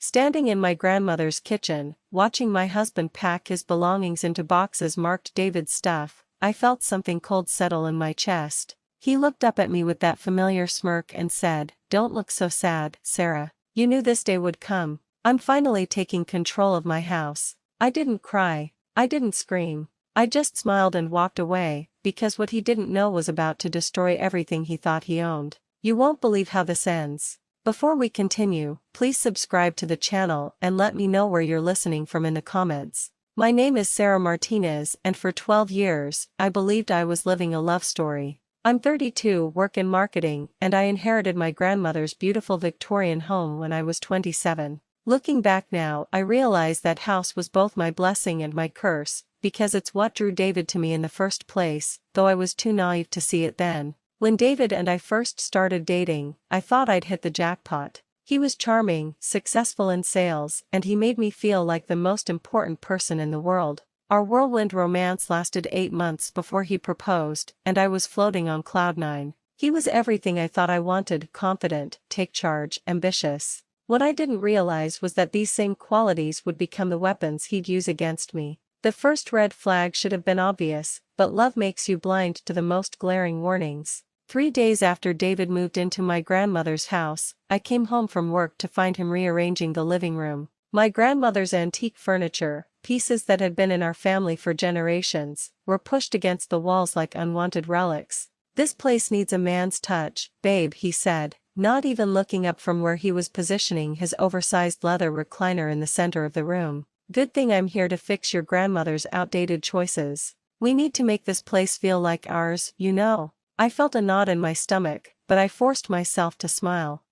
Standing in my grandmother's kitchen, watching my husband pack his belongings into boxes marked David's stuff, I felt something cold settle in my chest. He looked up at me with that familiar smirk and said, "Don't look so sad, Sarah. You knew this day would come. I'm finally taking control of my house." I didn't cry. I didn't scream. I just smiled and walked away, because what he didn't know was about to destroy everything he thought he owned. You won't believe how this ends. Before we continue, please subscribe to the channel and let me know where you're listening from in the comments. My name is Sarah Martinez, and for 12 years, I believed I was living a love story. I'm 32, work in marketing, and I inherited my grandmother's beautiful Victorian home when I was 27. Looking back now, I realize that house was both my blessing and my curse, because it's what drew David to me in the first place, though I was too naive to see it then. When David and I first started dating, I thought I'd hit the jackpot. He was charming, successful in sales, and he made me feel like the most important person in the world. Our whirlwind romance lasted 8 months before he proposed, and I was floating on cloud 9. He was everything I thought I wanted: confident, take charge, ambitious. What I didn't realize was that these same qualities would become the weapons he'd use against me. The first red flag should have been obvious, but love makes you blind to the most glaring warnings. 3 days after David moved into my grandmother's house, I came home from work to find him rearranging the living room. My grandmother's antique furniture, pieces that had been in our family for generations, were pushed against the walls like unwanted relics. "This place needs a man's touch, babe," he said, not even looking up from where he was positioning his oversized leather recliner in the center of the room. "Good thing I'm here to fix your grandmother's outdated choices. We need to make this place feel like ours, you know." I felt a knot in my stomach, but I forced myself to smile.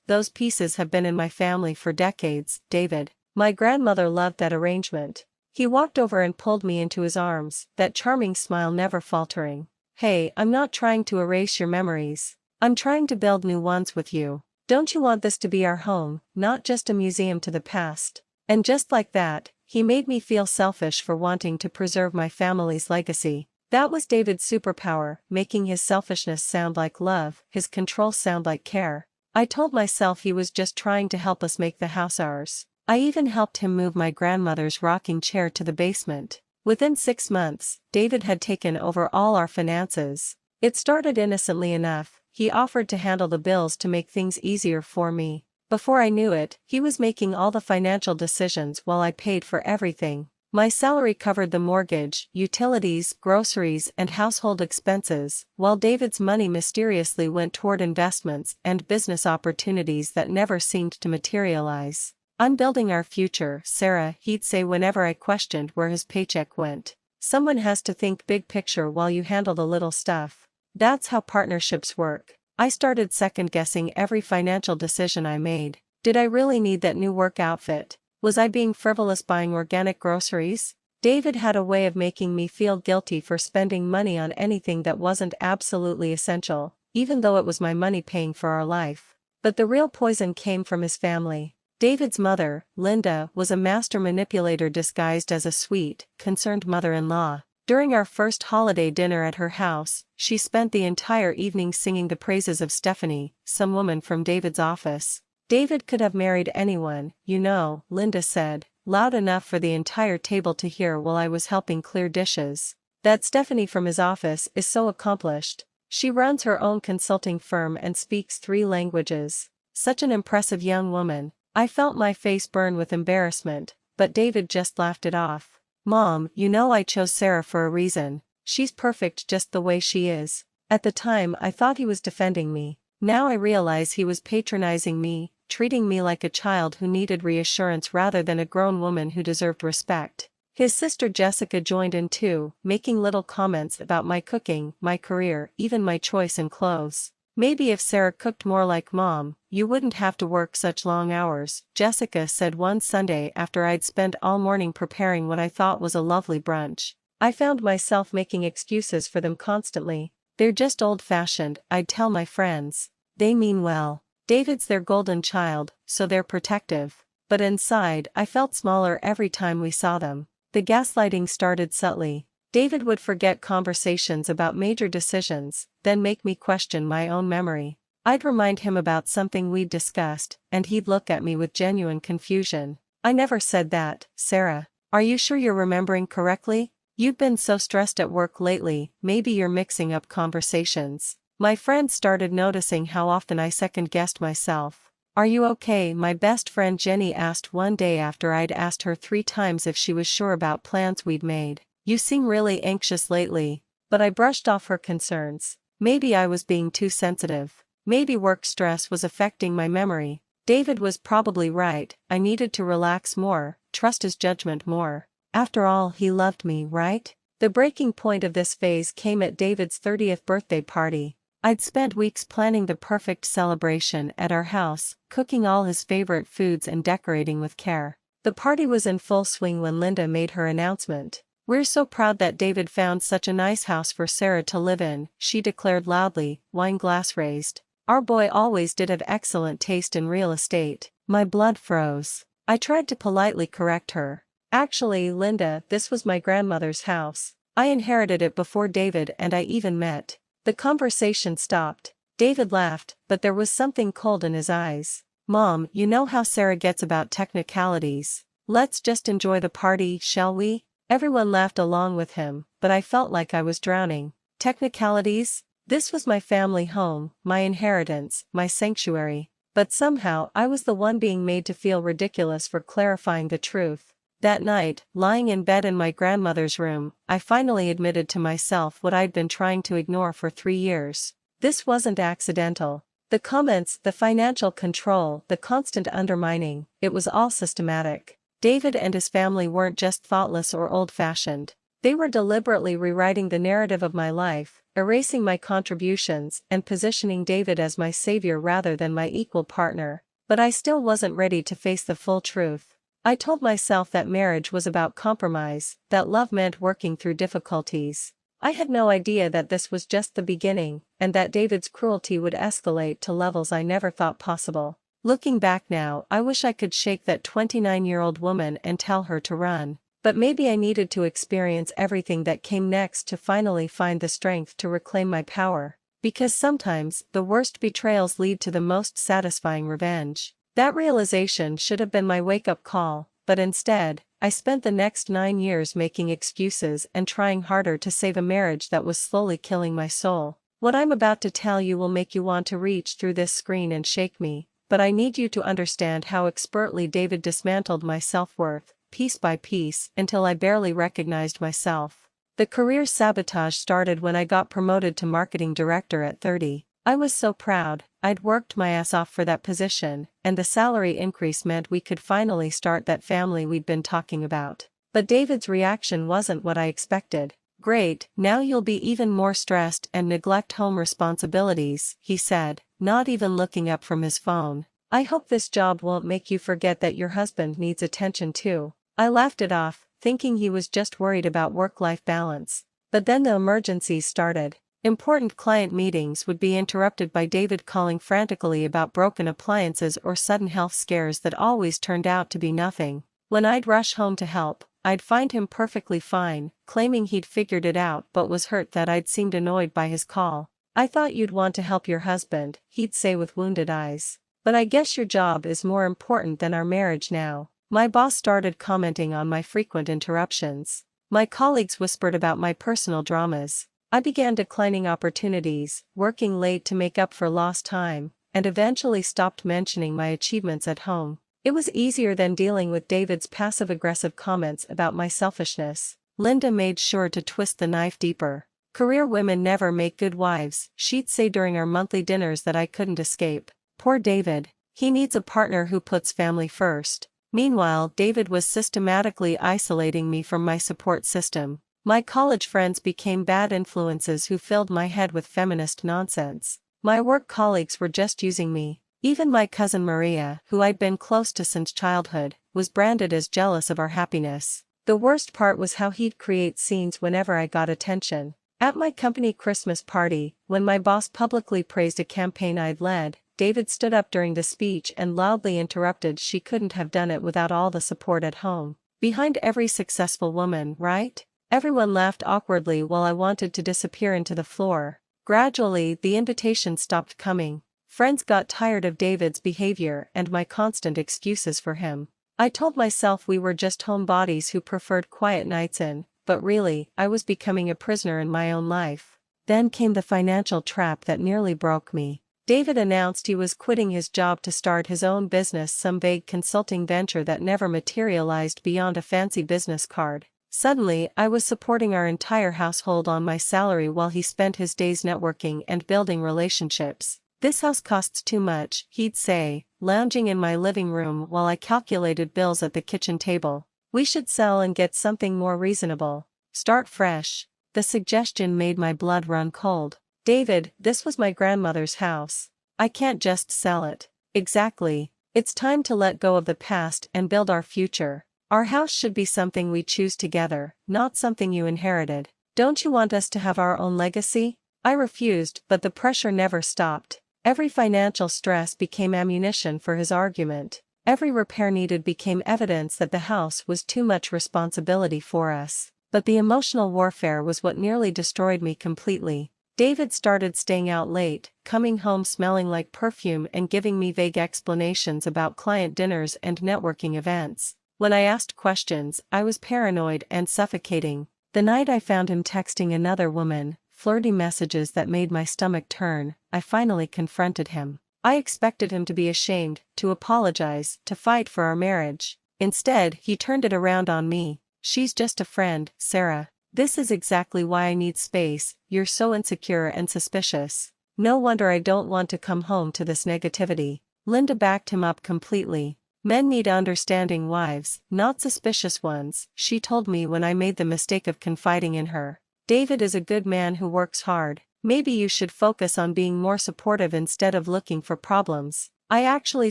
Those pieces have been in my family for decades, David." My grandmother loved that arrangement. He walked over and pulled me into his arms, that charming smile never faltering. "Hey, I'm not trying to erase your memories. I'm trying to build new ones with you. Don't you want this to be our home, not just a museum to the past?" And just like that, he made me feel selfish for wanting to preserve my family's legacy. That was David's superpower, making his selfishness sound like love, his control sound like care. I told myself he was just trying to help us make the house ours. I even helped him move my grandmother's rocking chair to the basement. Within 6 months, David had taken over all our finances. It started innocently enough. He offered to handle the bills to make things easier for me. Before I knew it, he was making all the financial decisions while I paid for everything. My salary covered the mortgage, utilities, groceries, and household expenses, while David's money mysteriously went toward investments and business opportunities that never seemed to materialize. "I'm building our future, Sarah," he'd say whenever I questioned where his paycheck went. "Someone has to think big picture while you handle the little stuff." That's how partnerships work. I started second-guessing every financial decision I made. Did I really need that new work outfit? Was I being frivolous buying organic groceries? David had a way of making me feel guilty for spending money on anything that wasn't absolutely essential, even though it was my money paying for our life. But the real poison came from his family. David's mother, Linda, was a master manipulator disguised as a sweet, concerned mother-in-law. During our first holiday dinner at her house, she spent the entire evening singing the praises of Stephanie, some woman from David's office. "David could have married anyone, you know," Linda said, loud enough for the entire table to hear while I was helping clear dishes. "That Stephanie from his office is so accomplished. She runs her own consulting firm and speaks 3 languages. Such an impressive young woman." I felt my face burn with embarrassment, but David just laughed it off. "Mom, you know I chose Sarah for a reason. She's perfect just the way she is." At the time I thought he was defending me. Now I realize he was patronizing me, treating me like a child who needed reassurance rather than a grown woman who deserved respect. His sister Jessica joined in too, making little comments about my cooking, my career, even my choice in clothes. "Maybe if Sarah cooked more like Mom, you wouldn't have to work such long hours," Jessica said one Sunday after I'd spent all morning preparing what I thought was a lovely brunch. I found myself making excuses for them constantly. "They're just old-fashioned," I'd tell my friends. "They mean well. David's their golden child, so they're protective." But inside, I felt smaller every time we saw them. The gaslighting started subtly. David would forget conversations about major decisions, then make me question my own memory. I'd remind him about something we'd discussed, and he'd look at me with genuine confusion. "I never said that, Sarah. Are you sure you're remembering correctly? You've been so stressed at work lately, maybe you're mixing up conversations." My friends started noticing how often I second-guessed myself. "Are you okay?" my best friend Jenny asked one day after I'd asked her 3 times if she was sure about plans we'd made. "You seem really anxious lately." But I brushed off her concerns. Maybe I was being too sensitive. Maybe work stress was affecting my memory. David was probably right, I needed to relax more, trust his judgment more. After all, he loved me, right? The breaking point of this phase came at David's 30th birthday party. I'd spent weeks planning the perfect celebration at our house, cooking all his favorite foods and decorating with care. The party was in full swing when Linda made her announcement. "We're so proud that David found such a nice house for Sarah to live in," she declared loudly, wine glass raised. "Our boy always did have excellent taste in real estate." My blood froze. I tried to politely correct her. "Actually, Linda, this was my grandmother's house. I inherited it before David and I even met." The conversation stopped. David laughed, but there was something cold in his eyes. "Mom, you know how Sarah gets about technicalities. Let's just enjoy the party, shall we?" Everyone laughed along with him, but I felt like I was drowning. Technicalities? This was my family home, my inheritance, my sanctuary. But somehow I was the one being made to feel ridiculous for clarifying the truth. That night, lying in bed in my grandmother's room, I finally admitted to myself what I'd been trying to ignore for 3 years. This wasn't accidental. The comments, the financial control, the constant undermining, it was all systematic. David and his family weren't just thoughtless or old-fashioned. They were deliberately rewriting the narrative of my life, erasing my contributions, and positioning David as my savior rather than my equal partner. But I still wasn't ready to face the full truth. I told myself that marriage was about compromise, that love meant working through difficulties. I had no idea that this was just the beginning, and that David's cruelty would escalate to levels I never thought possible. Looking back now, I wish I could shake that 29-year-old woman and tell her to run. But maybe I needed to experience everything that came next to finally find the strength to reclaim my power. Because sometimes, the worst betrayals lead to the most satisfying revenge. That realization should have been my wake-up call, but instead, I spent the next 9 years making excuses and trying harder to save a marriage that was slowly killing my soul. What I'm about to tell you will make you want to reach through this screen and shake me, but I need you to understand how expertly David dismantled my self-worth, piece by piece, until I barely recognized myself. The career sabotage started when I got promoted to marketing director at 30. I was so proud. I'd worked my ass off for that position, and the salary increase meant we could finally start that family we'd been talking about. But David's reaction wasn't what I expected. "Great, now you'll be even more stressed and neglect home responsibilities," he said, not even looking up from his phone. "I hope this job won't make you forget that your husband needs attention too." I laughed it off, thinking he was just worried about work-life balance. But then the emergencies started. Important client meetings would be interrupted by David calling frantically about broken appliances or sudden health scares that always turned out to be nothing. When I'd rush home to help, I'd find him perfectly fine, claiming he'd figured it out but was hurt that I'd seemed annoyed by his call. "I thought you'd want to help your husband," he'd say with wounded eyes. "But I guess your job is more important than our marriage now." My boss started commenting on my frequent interruptions. My colleagues whispered about my personal dramas. I began declining opportunities, working late to make up for lost time, and eventually stopped mentioning my achievements at home. It was easier than dealing with David's passive-aggressive comments about my selfishness. Linda made sure to twist the knife deeper. "Career women never make good wives," she'd say during our monthly dinners that I couldn't escape. Poor David. He needs a partner who puts family first. Meanwhile, David was systematically isolating me from my support system. My college friends became bad influences who filled my head with feminist nonsense. My work colleagues were just using me. Even my cousin Maria, who I'd been close to since childhood, was branded as jealous of our happiness. The worst part was how he'd create scenes whenever I got attention. At my company Christmas party, when my boss publicly praised a campaign I'd led, David stood up during the speech and loudly interrupted she couldn't have done it without all the support at home. Behind every successful woman, right? Everyone laughed awkwardly while I wanted to disappear into the floor. Gradually, the invitations stopped coming. Friends got tired of David's behavior and my constant excuses for him. I told myself we were just homebodies who preferred quiet nights in, but really, I was becoming a prisoner in my own life. Then came the financial trap that nearly broke me. David announced he was quitting his job to start his own business, some vague consulting venture that never materialized beyond a fancy business card. Suddenly, I was supporting our entire household on my salary while he spent his days networking and building relationships. "This house costs too much," he'd say, lounging in my living room while I calculated bills at the kitchen table. "We should sell and get something more reasonable. Start fresh." The suggestion made my blood run cold. "David, this was my grandmother's house. I can't just sell it." "Exactly. It's time to let go of the past and build our future. Our house should be something we choose together, not something you inherited. Don't you want us to have our own legacy?" I refused, but the pressure never stopped. Every financial stress became ammunition for his argument. Every repair needed became evidence that the house was too much responsibility for us. But the emotional warfare was what nearly destroyed me completely. David started staying out late, coming home smelling like perfume and giving me vague explanations about client dinners and networking events. When I asked questions, I was paranoid and suffocating. The night I found him texting another woman, flirty messages that made my stomach turn, I finally confronted him. I expected him to be ashamed, to apologize, to fight for our marriage. Instead, he turned it around on me. "She's just a friend, Sarah. This is exactly why I need space. You're so insecure and suspicious. No wonder I don't want to come home to this negativity." Linda backed him up completely. "Men need understanding wives, not suspicious ones," she told me when I made the mistake of confiding in her. "David is a good man who works hard. Maybe you should focus on being more supportive instead of looking for problems." I actually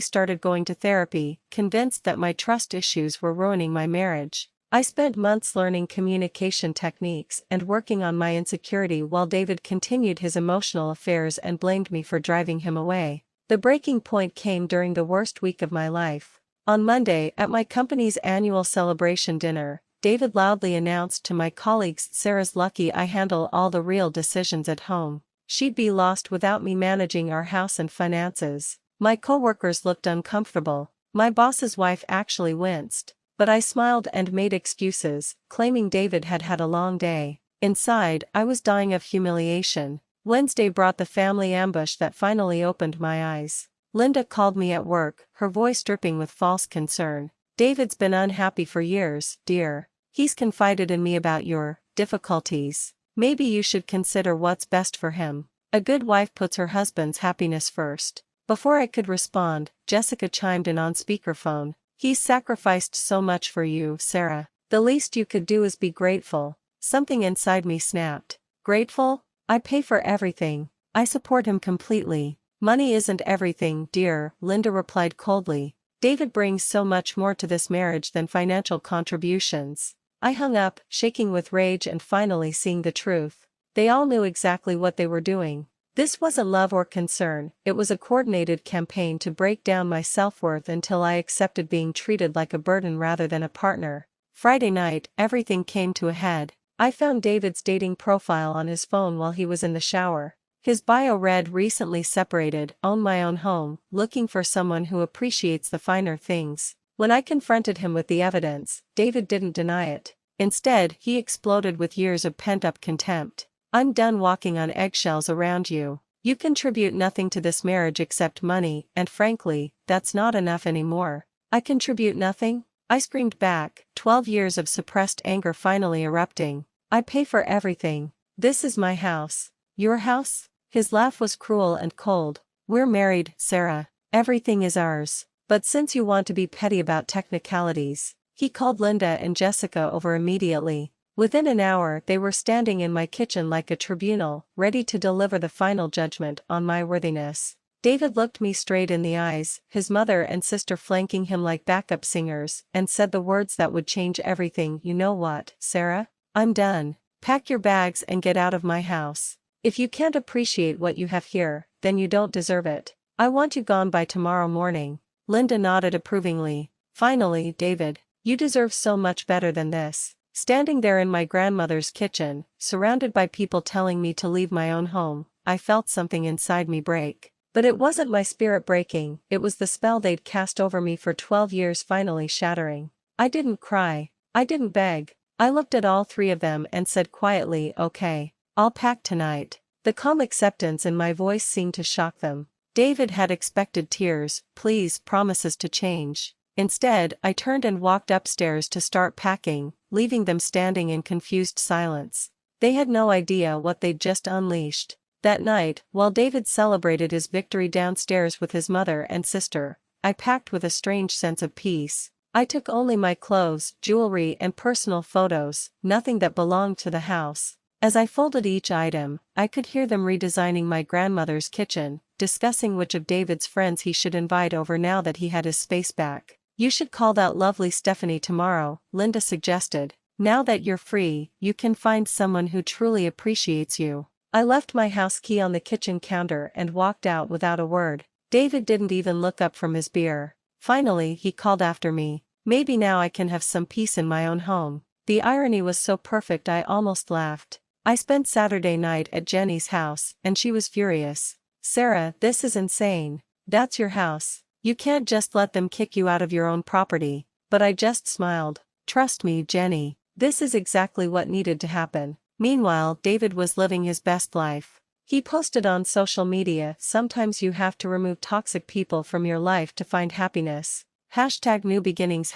started going to therapy, convinced that my trust issues were ruining my marriage. I spent months learning communication techniques and working on my insecurity while David continued his emotional affairs and blamed me for driving him away. The breaking point came during the worst week of my life. On Monday, at my company's annual celebration dinner, David loudly announced to my colleagues, "Sarah's lucky I handle all the real decisions at home. She'd be lost without me managing our house and finances." My coworkers looked uncomfortable. My boss's wife actually winced. But I smiled and made excuses, claiming David had had a long day. Inside, I was dying of humiliation. Wednesday brought the family ambush that finally opened my eyes. Linda called me at work, her voice dripping with false concern. "David's been unhappy for years, dear. He's confided in me about your difficulties. Maybe you should consider what's best for him." A good wife puts her husband's happiness first. Before I could respond, Jessica chimed in on speakerphone. "He's sacrificed so much for you, Sarah. The least you could do is be grateful." Something inside me snapped. "Grateful? I pay for everything. I support him completely." "Money isn't everything, dear," Linda replied coldly. "David brings so much more to this marriage than financial contributions." I hung up, shaking with rage and finally seeing the truth. They all knew exactly what they were doing. This wasn't love or concern, it was a coordinated campaign to break down my self-worth until I accepted being treated like a burden rather than a partner. Friday night, everything came to a head. I found David's dating profile on his phone while he was in the shower. His bio read, "Recently separated, own my own home, looking for someone who appreciates the finer things." When I confronted him with the evidence, David didn't deny it. Instead, he exploded with years of pent-up contempt. "I'm done walking on eggshells around you. You contribute nothing to this marriage except money, and frankly, that's not enough anymore." "I contribute nothing?" I screamed back, 12 years of suppressed anger finally erupting. "I pay for everything. This is my house." "Your house?" His laugh was cruel and cold. "We're married, Sarah. Everything is ours. But since you want to be petty about technicalities." He called Linda and Jessica over immediately. Within an hour, they were standing in my kitchen like a tribunal, ready to deliver the final judgment on my worthiness. David looked me straight in the eyes, his mother and sister flanking him like backup singers, and said the words that would change everything. "You know what, Sarah? I'm done. Pack your bags and get out of my house. If you can't appreciate what you have here, then you don't deserve it. I want you gone by tomorrow morning." Linda nodded approvingly. "Finally, David. You deserve so much better than this." Standing there in my grandmother's kitchen, surrounded by people telling me to leave my own home, I felt something inside me break. But it wasn't my spirit breaking, it was the spell they'd cast over me for 12 years finally shattering. I didn't cry. I didn't beg. I looked at all three of them and said quietly, "Okay, I'll pack tonight." The calm acceptance in my voice seemed to shock them. David had expected tears, pleas, promises to change. Instead, I turned and walked upstairs to start packing, leaving them standing in confused silence. They had no idea what they'd just unleashed. That night, while David celebrated his victory downstairs with his mother and sister, I packed with a strange sense of peace. I took only my clothes, jewelry, and personal photos, nothing that belonged to the house. As I folded each item, I could hear them redesigning my grandmother's kitchen, discussing which of David's friends he should invite over now that he had his space back. "You should call that lovely Stephanie tomorrow," Linda suggested. "Now that you're free, you can find someone who truly appreciates you." I left my house key on the kitchen counter and walked out without a word. David didn't even look up from his beer. Finally, he called after me, "Maybe now I can have some peace in my own home." The irony was so perfect I almost laughed. I spent Saturday night at Jenny's house, and she was furious. "Sarah, this is insane. That's your house. You can't just let them kick you out of your own property." But I just smiled. "Trust me, Jenny, this is exactly what needed to happen." Meanwhile, David was living his best life. He posted on social media, "Sometimes you have to remove toxic people from your life to find happiness. #new beginnings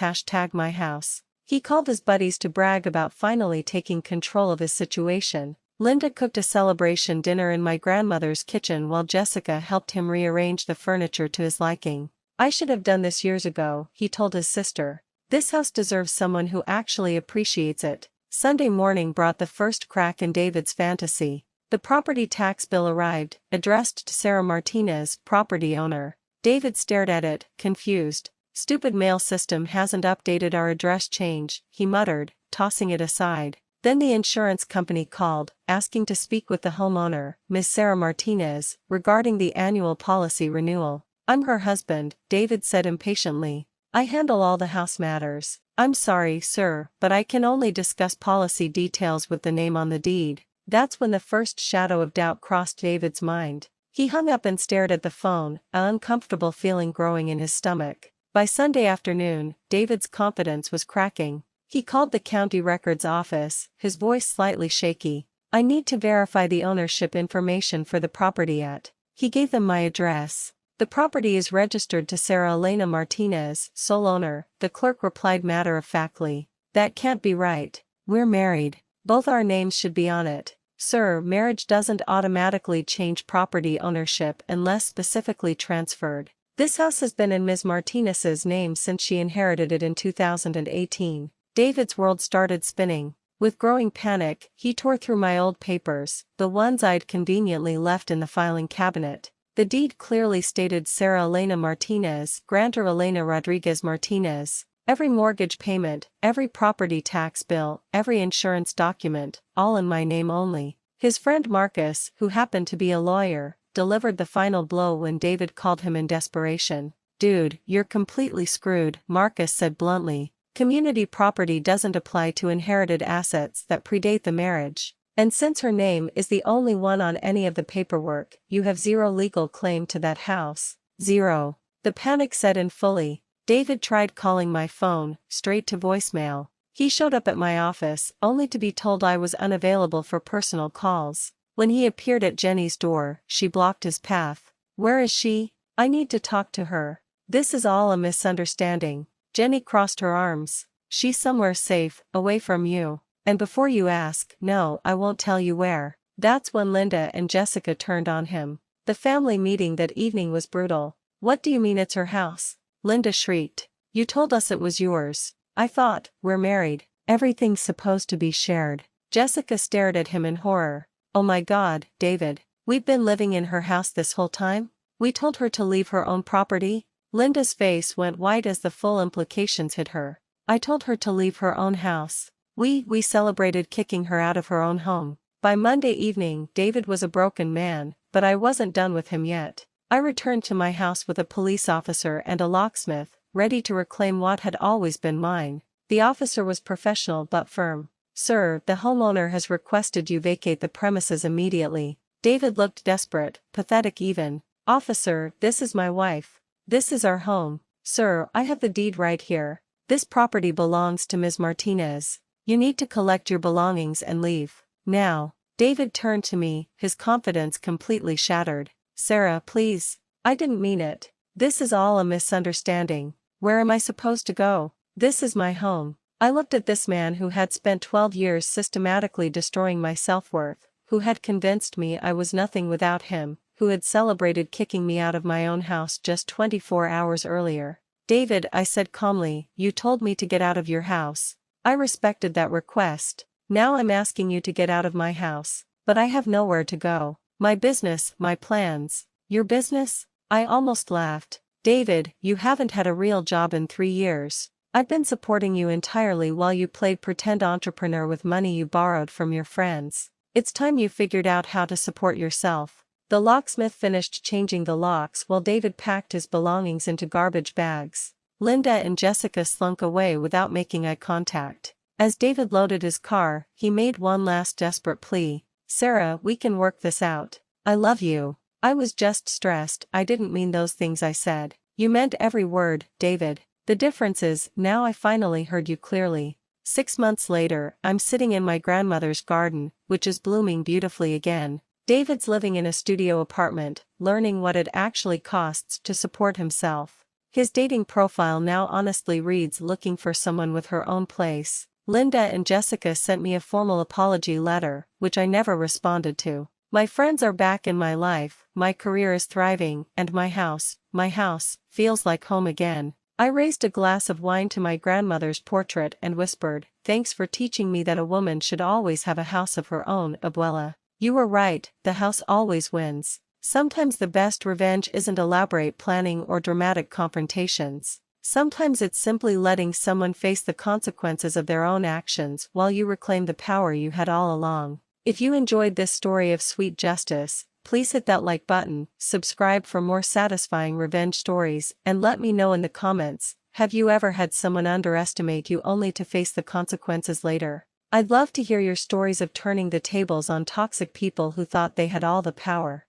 #my house." He called his buddies to brag about finally taking control of his situation. Linda cooked a celebration dinner in my grandmother's kitchen while Jessica helped him rearrange the furniture to his liking. "I should have done this years ago," he told his sister. "This house deserves someone who actually appreciates it." Sunday morning brought the first crack in David's fantasy. The property tax bill arrived, addressed to Sarah Martinez, property owner. David stared at it, confused. "Stupid mail system hasn't updated our address change," he muttered, tossing it aside. Then the insurance company called, asking to speak with the homeowner, Miss Sarah Martinez, regarding the annual policy renewal. "I'm her husband," David said impatiently. "I handle all the house matters. I'm sorry, sir, but I can only discuss policy details with the name on the deed." That's when the first shadow of doubt crossed David's mind. He hung up and stared at the phone, an uncomfortable feeling growing in his stomach. By Sunday afternoon, David's confidence was cracking. He called the county records office, his voice slightly shaky. "I need to verify the ownership information for the property at." He gave them my address. "The property is registered to Sarah Elena Martinez, sole owner," the clerk replied matter-of-factly. "That can't be right. We're married. Both our names should be on it." "Sir, marriage doesn't automatically change property ownership unless specifically transferred. This house has been in Ms. Martinez's name since she inherited it in 2018. David's world started spinning. With growing panic, he tore through my old papers, the ones I'd conveniently left in the filing cabinet. The deed clearly stated Sarah Elena Martinez, grantor Elena Rodriguez Martinez. Every mortgage payment, every property tax bill, every insurance document, all in my name only. His friend Marcus, who happened to be a lawyer, delivered the final blow when David called him in desperation. "Dude, you're completely screwed," Marcus said bluntly. "Community property doesn't apply to inherited assets that predate the marriage. And since her name is the only one on any of the paperwork, you have zero legal claim to that house. Zero." The panic set in fully. David tried calling my phone, straight to voicemail. He showed up at my office, only to be told I was unavailable for personal calls. When he appeared at Jenny's door, she blocked his path. "Where is she? I need to talk to her." "This is all a misunderstanding." Jenny crossed her arms. "She's somewhere safe, away from you. And before you ask, no, I won't tell you where." That's when Linda and Jessica turned on him. The family meeting that evening was brutal. "What do you mean it's her house?" Linda shrieked. "You told us it was yours." "I thought, we're married. Everything's supposed to be shared." Jessica stared at him in horror. "Oh my God, David. We've been living in her house this whole time? We told her to leave her own property?" Linda's face went white as the full implications hit her. "I told her to leave her own house. We celebrated kicking her out of her own home." By Monday evening, David was a broken man, but I wasn't done with him yet. I returned to my house with a police officer and a locksmith, ready to reclaim what had always been mine. The officer was professional but firm. "Sir, the homeowner has requested you vacate the premises immediately." David looked desperate, pathetic even. "Officer, this is my wife. This is our home. Sir, I have the deed right here. This property belongs to Ms. Martinez. You need to collect your belongings and leave now." David turned to me, his confidence completely shattered. "Sarah, please. I didn't mean it. This is all a misunderstanding. Where am I supposed to go? This is my home." I looked at this man who had spent 12 years systematically destroying my self-worth, who had convinced me I was nothing without him, who had celebrated kicking me out of my own house just 24 hours earlier. "David," I said calmly, "you told me to get out of your house. I respected that request. Now I'm asking you to get out of my house. But I have nowhere to go. My business, my plans." "Your business?" I almost laughed. "David, you haven't had a real job in 3 years. I've been supporting you entirely while you played pretend entrepreneur with money you borrowed from your friends. It's time you figured out how to support yourself." The locksmith finished changing the locks while David packed his belongings into garbage bags. Linda and Jessica slunk away without making eye contact. As David loaded his car, he made one last desperate plea. "Sarah, we can work this out. I love you. I was just stressed. I didn't mean those things I said." "You meant every word, David. The difference is, now I finally heard you clearly." 6 months later, I'm sitting in my grandmother's garden, which is blooming beautifully again. David's living in a studio apartment, learning what it actually costs to support himself. His dating profile now honestly reads "looking for someone with her own place." Linda and Jessica sent me a formal apology letter, which I never responded to. My friends are back in my life, my career is thriving, and my house, feels like home again. I raised a glass of wine to my grandmother's portrait and whispered, "Thanks for teaching me that a woman should always have a house of her own, abuela. You were right, the house always wins." Sometimes the best revenge isn't elaborate planning or dramatic confrontations. Sometimes it's simply letting someone face the consequences of their own actions while you reclaim the power you had all along. If you enjoyed this story of sweet justice, please hit that like button, subscribe for more satisfying revenge stories, and let me know in the comments, have you ever had someone underestimate you only to face the consequences later? I'd love to hear your stories of turning the tables on toxic people who thought they had all the power.